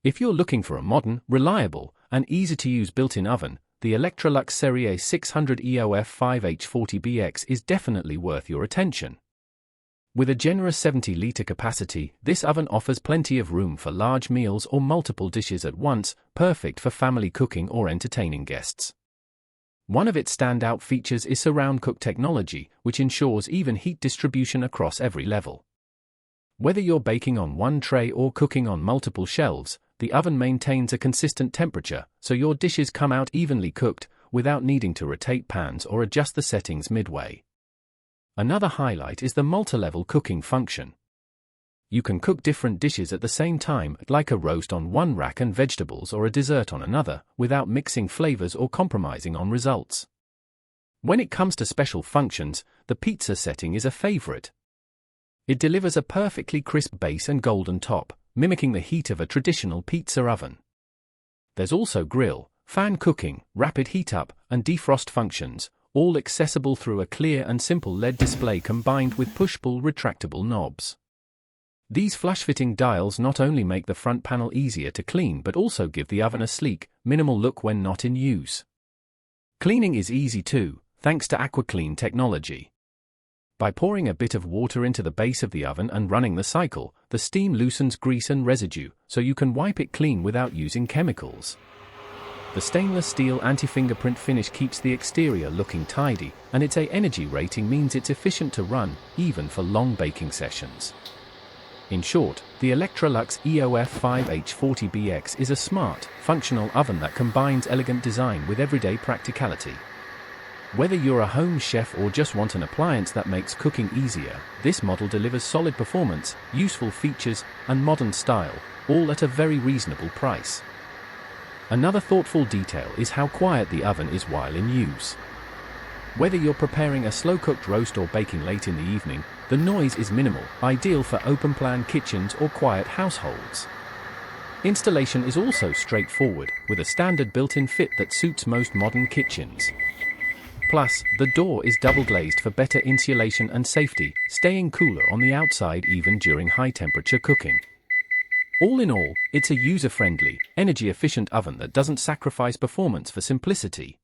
If you're looking for a modern, reliable, and easy-to-use built-in oven, the Electrolux Serie 600 EOF 5H40BX is definitely worth your attention. With a generous 70-liter capacity, this oven offers plenty of room for large meals or multiple dishes at once, perfect for family cooking or entertaining guests. One of its standout features is Surround Cook technology, which ensures even heat distribution across every level. Whether you're baking on one tray or cooking on multiple shelves, the oven maintains a consistent temperature, so your dishes come out evenly cooked, without needing to rotate pans or adjust the settings midway. Another highlight is the multi-level cooking function. You can cook different dishes at the same time, like a roast on one rack and vegetables or a dessert on another, without mixing flavors or compromising on results. When it comes to special functions, the pizza setting is a favorite. It delivers a perfectly crisp base and golden top, mimicking the heat of a traditional pizza oven. There's also grill, fan cooking, rapid heat up, and defrost functions, all accessible through a clear and simple LED display combined with push-pull retractable knobs. These flush-fitting dials not only make the front panel easier to clean but also give the oven a sleek, minimal look when not in use. Cleaning is easy too, thanks to AquaClean technology. By pouring a bit of water into the base of the oven and running the cycle, the steam loosens grease and residue, so you can wipe it clean without using chemicals. The stainless steel anti-fingerprint finish keeps the exterior looking tidy, and its A-energy rating means it's efficient to run, even for long baking sessions. In short, the Electrolux EOF 5H40BX is a smart, functional oven that combines elegant design with everyday practicality. Whether you're a home chef or just want an appliance that makes cooking easier, this model delivers solid performance, useful features, and modern style, all at a very reasonable price. Another thoughtful detail is how quiet the oven is while in use. Whether you're preparing a slow-cooked roast or baking late in the evening, the noise is minimal, ideal for open-plan kitchens or quiet households. Installation is also straightforward, with a standard built-in fit that suits most modern kitchens. Plus, the door is double-glazed for better insulation and safety, staying cooler on the outside even during high-temperature cooking. All in all, it's a user-friendly, energy-efficient oven that doesn't sacrifice performance for simplicity.